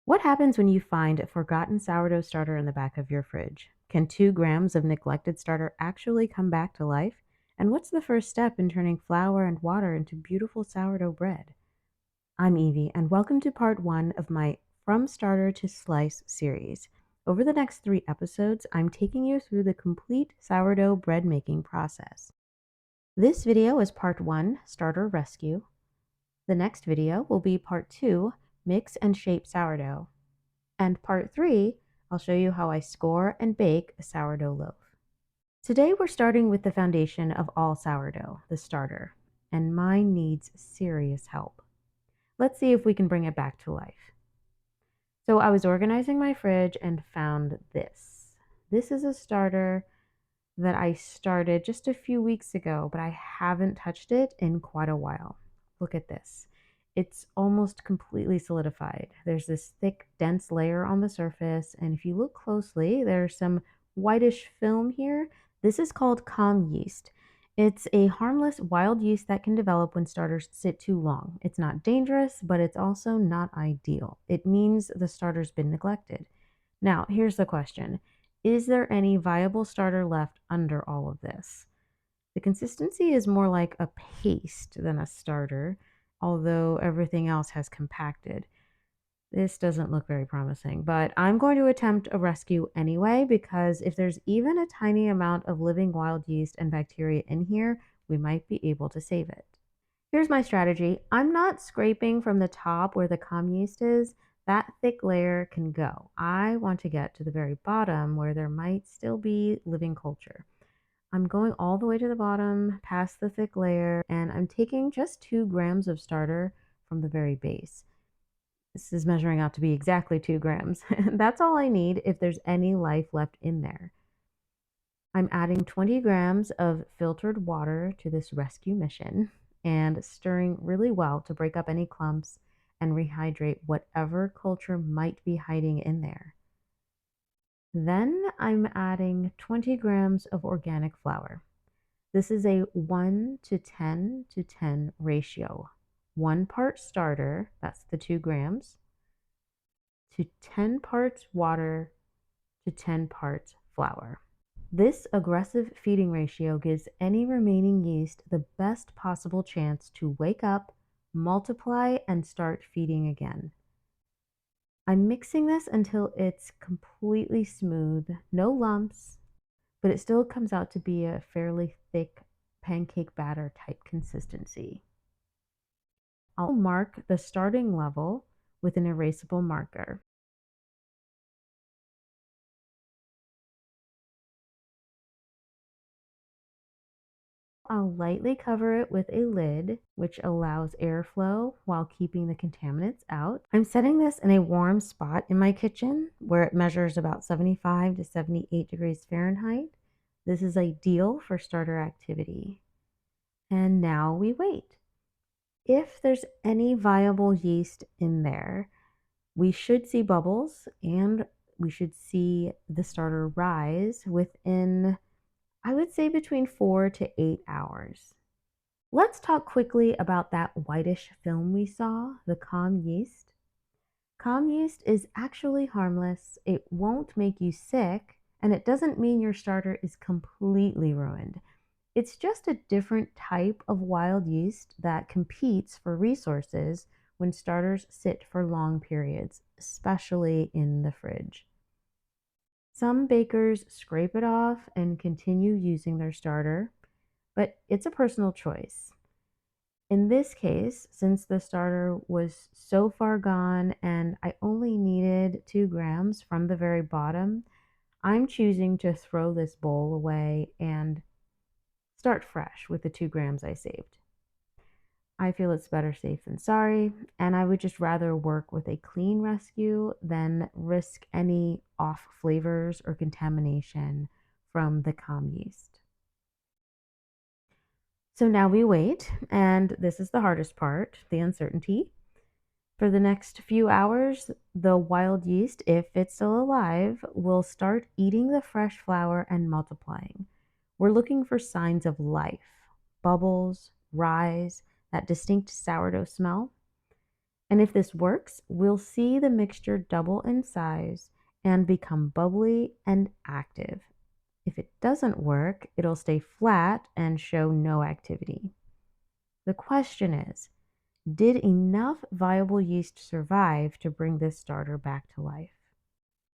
What happens when you find a forgotten sourdough starter in the back of your fridge? Can 2 grams of neglected starter actually come back to life? And what's the first step in turning flour and water into beautiful sourdough bread? I'm Evie, and welcome to part one of my From Starter to Slice series. Over the next 3 episodes, I'm taking you through the complete sourdough bread making process. This video is part one, Starter Rescue. The next video will be part two, Mix and Shape Sourdough. And part three, I'll show you how I score and bake a sourdough loaf. Today we're starting with the foundation of all sourdough, the starter, and mine needs serious help. Let's see if we can bring it back to life. So I was organizing my fridge and found this. This is a starter that I started just a few weeks ago, but I haven't touched it in quite a while. Look at this. It's almost completely solidified. There's this thick, dense layer on the surface, and if you look closely, there's some whitish film here. This is called Kahm yeast. It's a harmless wild yeast that can develop when starters sit too long. It's not dangerous, but it's also not ideal. It means the starter's been neglected. Now, here's the question. Is there any viable starter left under all of this? The consistency is more like a paste than a starter, although everything else has compacted. This doesn't look very promising, but I'm going to attempt a rescue anyway because if there's even a tiny amount of living wild yeast and bacteria in here, we might be able to save it. Here's my strategy. I'm not scraping from the top where the Kahm yeast is. That thick layer can go. I want to get to the very bottom where there might still be living culture. I'm going all the way to the bottom, past the thick layer, and I'm taking just 2 grams of starter from the very base. This is measuring out to be exactly 2 grams. That's all I need if there's any life left in there. I'm adding 20 grams of filtered water to this rescue mission and stirring really well to break up any clumps and rehydrate whatever culture might be hiding in there. Then I'm adding 20 grams of organic flour. This is a 1 to 10 to 10 ratio. 1 part starter, that's the 2 grams, to 10 parts water to 10 parts flour. This aggressive feeding ratio gives any remaining yeast the best possible chance to wake up, multiply, and start feeding again. I'm mixing this until it's completely smooth, no lumps, but it still comes out to be a fairly thick pancake batter type consistency. I'll mark the starting level with an erasable marker. I'll lightly cover it with a lid, which allows airflow while keeping the contaminants out. I'm setting this in a warm spot in my kitchen where it measures about 75 to 78 degrees Fahrenheit. This is ideal for starter activity. And now we wait. If there's any viable yeast in there, we should see bubbles and we should see the starter rise within, I would say, between 4 to 8 hours. Let's talk quickly about that whitish film we saw, the Kahm yeast. Kahm yeast is actually harmless, it won't make you sick, and it doesn't mean your starter is completely ruined. It's just a different type of wild yeast that competes for resources when starters sit for long periods, especially in the fridge. Some bakers scrape it off and continue using their starter, but it's a personal choice. In this case, since the starter was so far gone and I only needed 2 grams from the very bottom, I'm choosing to throw this bowl away and start fresh with the 2 grams I saved. I feel it's better safe than sorry, and I would just rather work with a clean rescue than risk any off flavors or contamination from the Kahm yeast. So now we wait, and this is the hardest part, the uncertainty. For the next few hours, the wild yeast, if it's still alive, will start eating the fresh flour and multiplying. We're looking for signs of life, bubbles, rise, that distinct sourdough smell. And if this works, we'll see the mixture double in size and become bubbly and active. If it doesn't work, it'll stay flat and show no activity. The question is, did enough viable yeast survive to bring this starter back to life?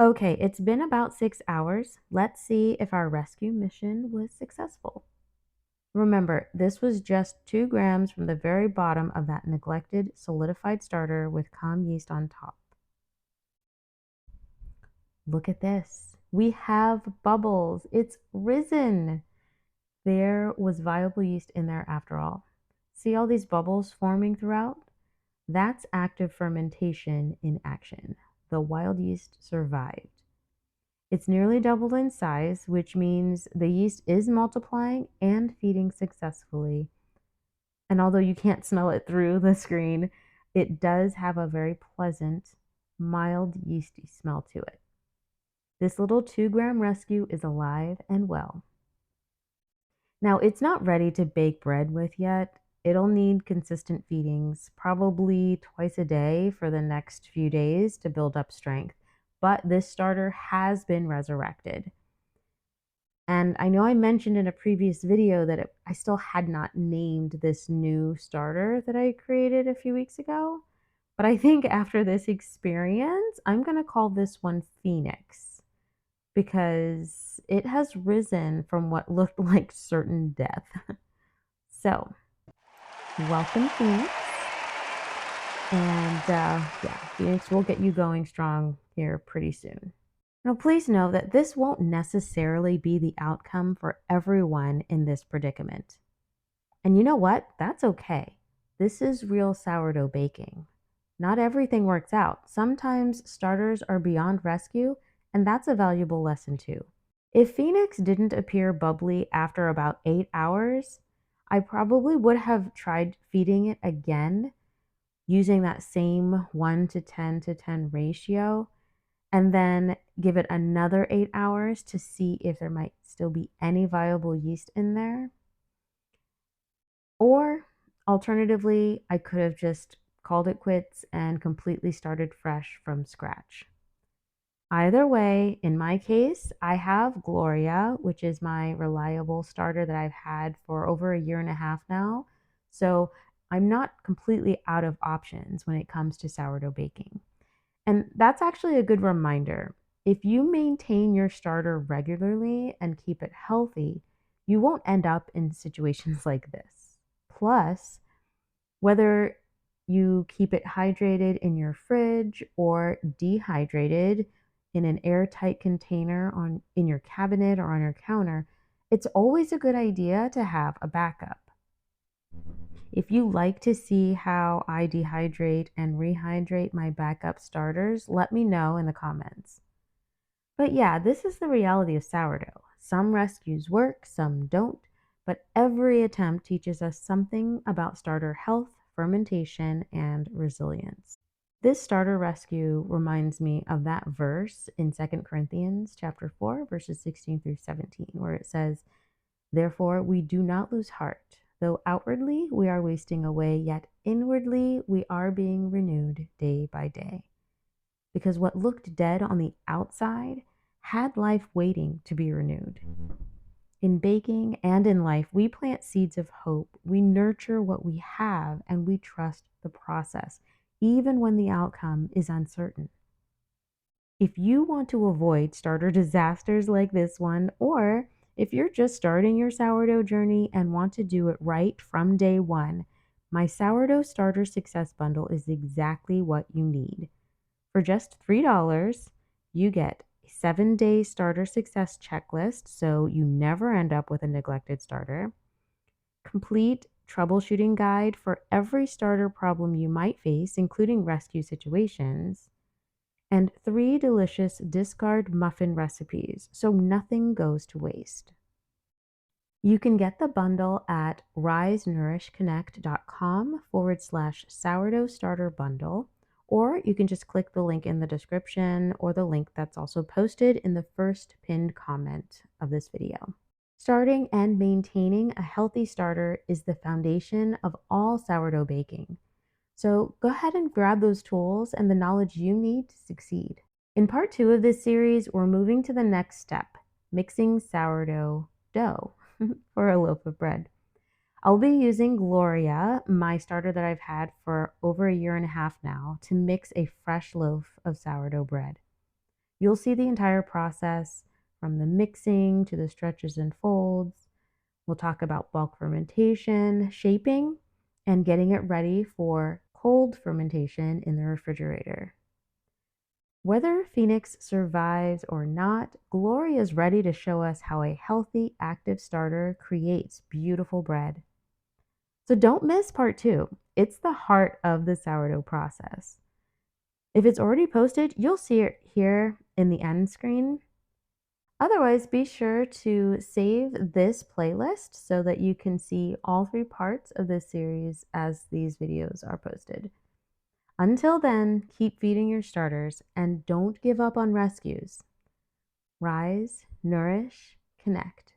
Okay, it's been about 6 hours. Let's see if our rescue mission was successful. Remember, this was just 2 grams from the very bottom of that neglected solidified starter with Kahm yeast on top. Look at this. We have bubbles. It's risen. There was viable yeast in there after all. See all these bubbles forming throughout? That's active fermentation in action. The wild yeast survived. It's nearly doubled in size, which means the yeast is multiplying and feeding successfully. And although you can't smell it through the screen, it does have a very pleasant, mild yeasty smell to it. This little 2-gram rescue is alive and well. Now, it's not ready to bake bread with yet. It'll need consistent feedings, probably twice a day for the next few days to build up strength. But this starter has been resurrected. And I know I mentioned in a previous video that I still had not named this new starter that I created a few weeks ago. But I think after this experience, I'm going to call this one Phoenix because it has risen from what looked like certain death. So, welcome, Phoenix. And yeah, Phoenix will get you going strong here pretty soon. Now, please know that this won't necessarily be the outcome for everyone in this predicament. And you know what? That's okay. This is real sourdough baking. Not everything works out. Sometimes starters are beyond rescue, and that's a valuable lesson too. If Phoenix didn't appear bubbly after about 8 hours, I probably would have tried feeding it again using that same 1 to 10 to 10 ratio, and then give it another 8 hours to see if there might still be any viable yeast in there. Or alternatively, I could have just called it quits and completely started fresh from scratch. Either way, in my case, I have Gloria, which is my reliable starter that I've had for over a year and a half now. So I'm not completely out of options when it comes to sourdough baking. And that's actually a good reminder. If you maintain your starter regularly and keep it healthy, you won't end up in situations like this. Plus, whether you keep it hydrated in your fridge or dehydrated in an airtight container in your cabinet or on your counter, it's always a good idea to have a backup. If you like to see how I dehydrate and rehydrate my backup starters, let me know in the comments. But yeah, this is the reality of sourdough. Some rescues work, some don't, but every attempt teaches us something about starter health, fermentation, and resilience. This starter rescue reminds me of that verse in 2 Corinthians chapter 4, verses 16 through 17, where it says, "Therefore we do not lose heart. Though outwardly we are wasting away, yet inwardly we are being renewed day by day." Because what looked dead on the outside had life waiting to be renewed. In baking and in life, we plant seeds of hope. We nurture what we have and we trust the process, even when the outcome is uncertain. If you want to avoid starter disasters like this one, or if you're just starting your sourdough journey and want to do it right from day one, my Sourdough Starter Success Bundle is exactly what you need. For just $3, you get a 7-day starter success checklist so you never end up with a neglected starter, complete troubleshooting guide for every starter problem you might face, including rescue situations, and 3 delicious discard muffin recipes so nothing goes to waste. You can get the bundle at risenourishconnect.com/sourdough starter bundle, or you can just click the link in the description or the link that's also posted in the first pinned comment of this video. Starting and maintaining a healthy starter is the foundation of all sourdough baking. So go ahead and grab those tools and the knowledge you need to succeed. In part 2 of this series, we're moving to the next step, mixing sourdough dough for a loaf of bread. I'll be using Gloria, my starter that I've had for over a year and a half now, to mix a fresh loaf of sourdough bread. You'll see the entire process from the mixing to the stretches and folds. We'll talk about bulk fermentation, shaping, and getting it ready for cold fermentation in the refrigerator. Whether Phoenix survives or not, Gloria is ready to show us how a healthy, active starter creates beautiful bread. So don't miss part 2. It's the heart of the sourdough process. If it's already posted, you'll see it here in the end screen. Otherwise, be sure to save this playlist so that you can see all 3 parts of this series as these videos are posted. Until then, keep feeding your starters and don't give up on rescues. Rise, nourish, connect.